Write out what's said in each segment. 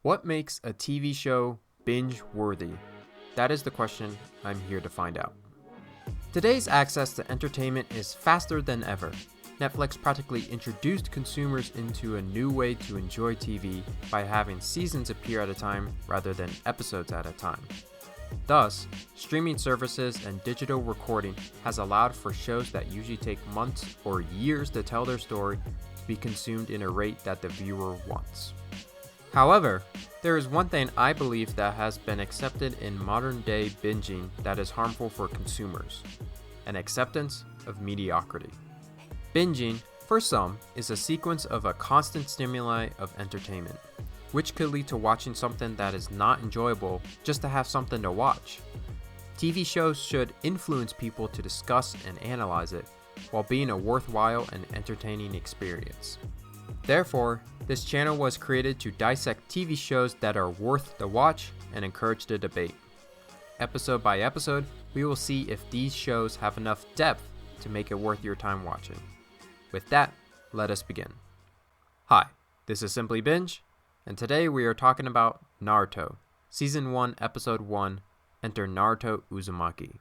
What makes a TV show binge-worthy? That is the question I'm here to find out. Today's access to entertainment is faster than ever. Netflix practically introduced consumers into a new way to enjoy TV by having seasons appear at a time rather than episodes at a time. Thus, streaming services and digital recording has allowed for shows that usually take months or years to tell their story to be consumed in a rate that the viewer wants. However, there is one thing I believe that has been accepted in modern day binging that is harmful for consumers: an acceptance of mediocrity. Binging, for some, is a sequence of a constant stimuli of entertainment, which could lead to watching something that is not enjoyable just to have something to watch. TV shows should influence people to discuss and analyze it, while being a worthwhile and entertaining experience. Therefore, this channel was created to dissect TV shows that are worth the watch and encourage the debate. Episode by episode, we will see if these shows have enough depth to make it worth your time watching. With that, let us begin. Hi, this is Simply Binge, and today we are talking about Naruto, Season 1, Episode 1, Enter Naruto Uzumaki.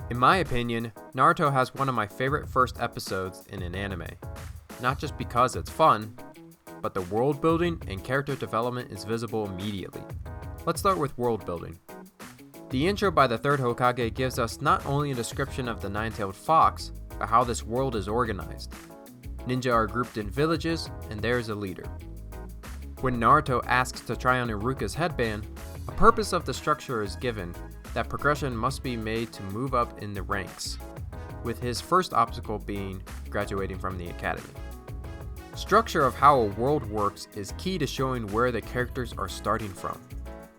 In my opinion, Naruto has one of my favorite first episodes in an anime. Not just because it's fun, but the world building and character development is visible immediately. Let's start with world building. The intro by the third Hokage gives us not only a description of the nine-tailed fox, but how this world is organized. Ninja are grouped in villages, and there is a leader. When Naruto asks to try on Iruka's headband, a purpose of the structure is given, that progression must be made to move up in the ranks, with his first obstacle being graduating from the academy. Structure of how a world works is key to showing where the characters are starting from.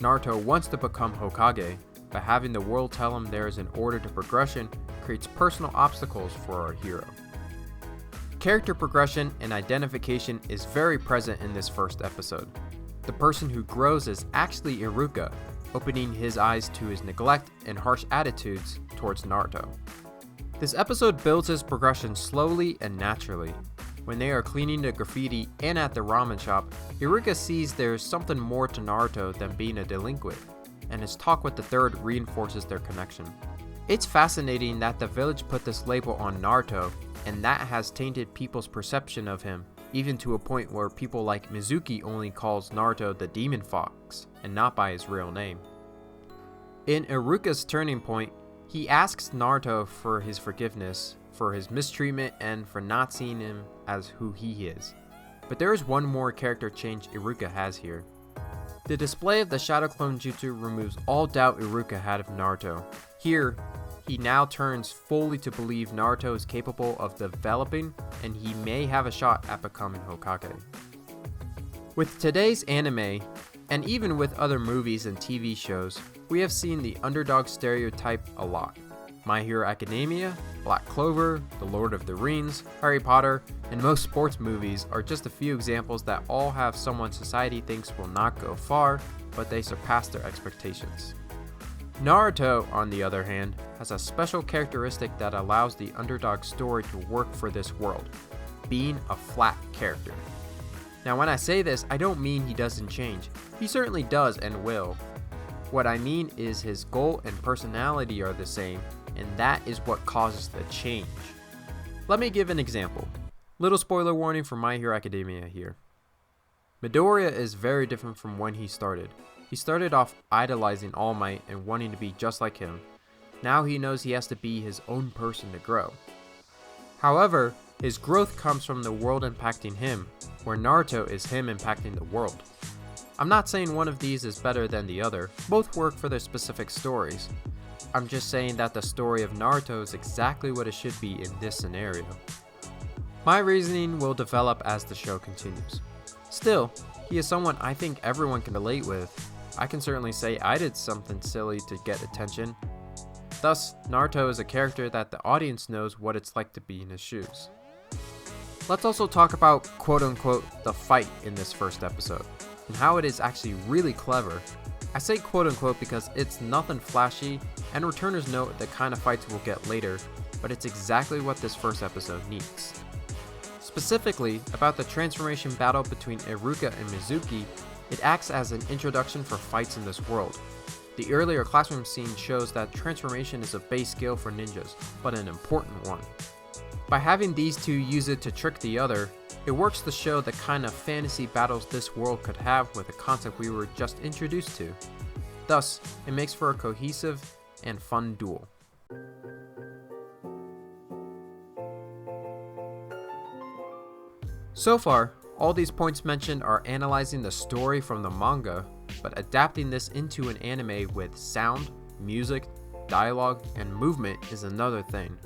Naruto wants to become Hokage, but having the world tell him there is an order to progression creates personal obstacles for our hero. Character progression and identification is very present in this first episode. The person who grows is actually Iruka, opening his eyes to his neglect and harsh attitudes towards Naruto. This episode builds his progression slowly and naturally. When they are cleaning the graffiti and at the ramen shop, Iruka sees there is something more to Naruto than being a delinquent, and his talk with the third reinforces their connection. It's fascinating that the village put this label on Naruto, and that has tainted people's perception of him, even to a point where people like Mizuki only calls Naruto the Demon Fox, and not by his real name. In Iruka's turning point, he asks Naruto for his forgiveness, for his mistreatment, and for not seeing him as who he is. But there is one more character change Iruka has here. The display of the Shadow Clone Jutsu removes all doubt Iruka had of Naruto. Here, he now turns fully to believe Naruto is capable of developing, and he may have a shot at becoming Hokage. With today's anime, and even with other movies and TV shows, we have seen the underdog stereotype a lot. My Hero Academia, Black Clover, The Lord of the Rings, Harry Potter, and most sports movies are just a few examples that all have someone society thinks will not go far, but they surpass their expectations. Naruto, on the other hand, has a special characteristic that allows the underdog story to work for this world: being a flat character. Now when I say this, I don't mean he doesn't change. He certainly does and will. What I mean is his goal and personality are the same, and that is what causes the change. Let me give an example. Little spoiler warning for My Hero Academia here. Midoriya is very different from when he started. He started off idolizing All Might and wanting to be just like him. Now he knows he has to be his own person to grow. However, his growth comes from the world impacting him, where Naruto is him impacting the world. I'm not saying one of these is better than the other, both work for their specific stories. I'm just saying that the story of Naruto is exactly what it should be in this scenario. My reasoning will develop as the show continues. Still, he is someone I think everyone can relate with. I can certainly say I did something silly to get attention. Thus, Naruto is a character that the audience knows what it's like to be in his shoes. Let's also talk about quote-unquote the fight in this first episode, and how it is actually really clever. I say quote-unquote because it's nothing flashy, and returners know the kind of fights we'll get later, but it's exactly what this first episode needs. Specifically, about the transformation battle between Iruka and Mizuki, it acts as an introduction for fights in this world. The earlier classroom scene shows that transformation is a base skill for ninjas, but an important one. By having these two use it to trick the other, it works to show the kind of fantasy battles this world could have with a concept we were just introduced to. Thus, it makes for a cohesive and fun duel. So far, all these points mentioned are analyzing the story from the manga, but adapting this into an anime with sound, music, dialogue, and movement is another thing.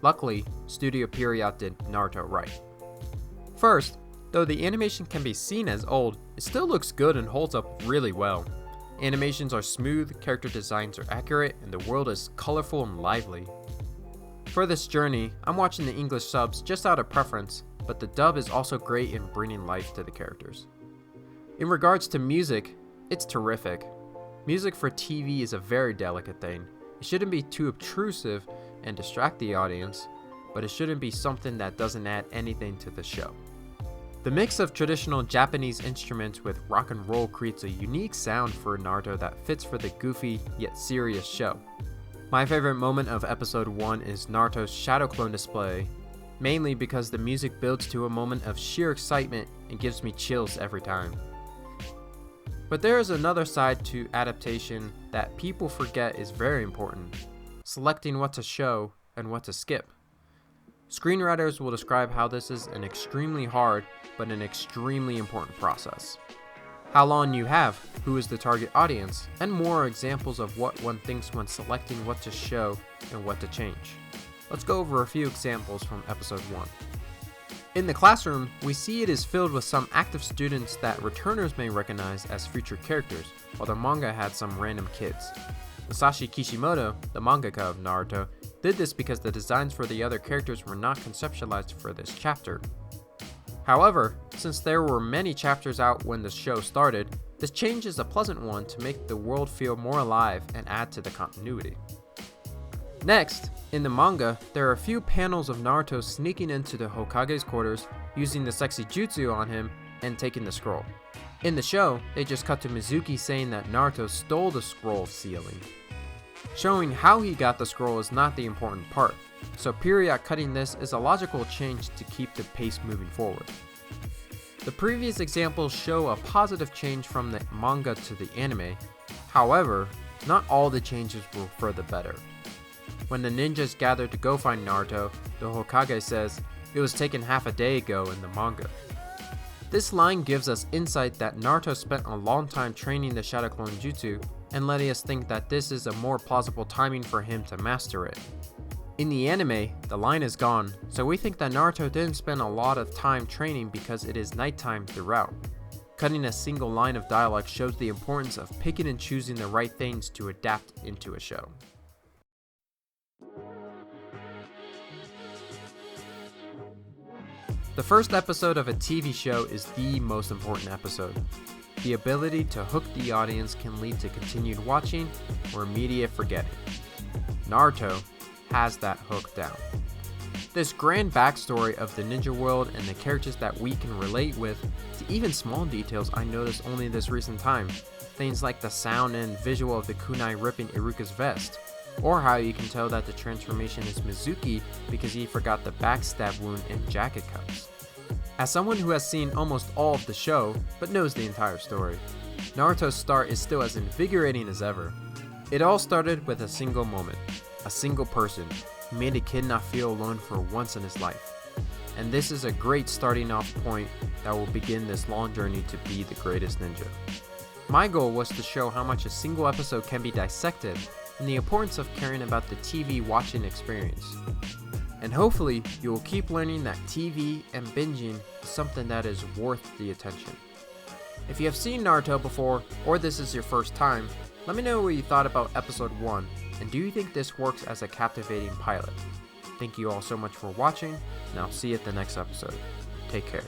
Luckily, Studio Pierrot did Naruto right. First, though the animation can be seen as old, it still looks good and holds up really well. Animations are smooth, character designs are accurate, and the world is colorful and lively. For this journey, I'm watching the English subs just out of preference, but the dub is also great in bringing life to the characters. In regards to music, it's terrific. Music for TV is a very delicate thing. It shouldn't be too obtrusive and distract the audience, but it shouldn't be something that doesn't add anything to the show. The mix of traditional Japanese instruments with rock and roll creates a unique sound for Naruto that fits for the goofy yet serious show. My favorite moment of episode 1 is Naruto's shadow clone display, mainly because the music builds to a moment of sheer excitement and gives me chills every time. But there is another side to adaptation that people forget is very important: selecting what to show and what to skip. Screenwriters will describe how this is an extremely hard but an extremely important process. How long you have, who is the target audience, and more examples of what one thinks when selecting what to show and what to change. Let's go over a few examples from episode 1. In the classroom, we see it is filled with some active students that returners may recognize as future characters, while the manga had some random kids. Masashi Kishimoto, the mangaka of Naruto, did this because the designs for the other characters were not conceptualized for this chapter. However, since there were many chapters out when the show started, this change is a pleasant one to make the world feel more alive and add to the continuity. Next, in the manga, there are a few panels of Naruto sneaking into the Hokage's quarters, using the sexy jutsu on him, and taking the scroll. In the show, they just cut to Mizuki saying that Naruto stole the scroll sealing. Showing how he got the scroll is not the important part, so Pierrot cutting this is a logical change to keep the pace moving forward. The previous examples show a positive change from the manga to the anime. However, not all the changes were for the better. When the ninjas gather to go find Naruto, the Hokage says, "It was taken half a day ago" in the manga. This line gives us insight that Naruto spent a long time training the Shadow Clone Jutsu, and letting us think that this is a more plausible timing for him to master it. In the anime, the line is gone, so we think that Naruto didn't spend a lot of time training because it is nighttime throughout. Cutting a single line of dialogue shows the importance of picking and choosing the right things to adapt into a show. The first episode of a TV show is the most important episode. The ability to hook the audience can lead to continued watching or immediate forgetting. Naruto has that hook down. This grand backstory of the ninja world and the characters that we can relate with, to even small details I noticed only this recent time. Things like the sound and visual of the kunai ripping Iruka's vest, or how you can tell that the transformation is Mizuki because he forgot the backstab wound and jacket cuts. As someone who has seen almost all of the show, but knows the entire story, Naruto's start is still as invigorating as ever. It all started with a single moment, a single person who made a kid not feel alone for once in his life. And this is a great starting off point that will begin this long journey to be the greatest ninja. My goal was to show how much a single episode can be dissected and the importance of caring about the TV watching experience. And hopefully, you will keep learning that TV and binging is something that is worth the attention. If you have seen Naruto before, or this is your first time, let me know what you thought about episode 1, and do you think this works as a captivating pilot? Thank you all so much for watching, and I'll see you at the next episode. Take care.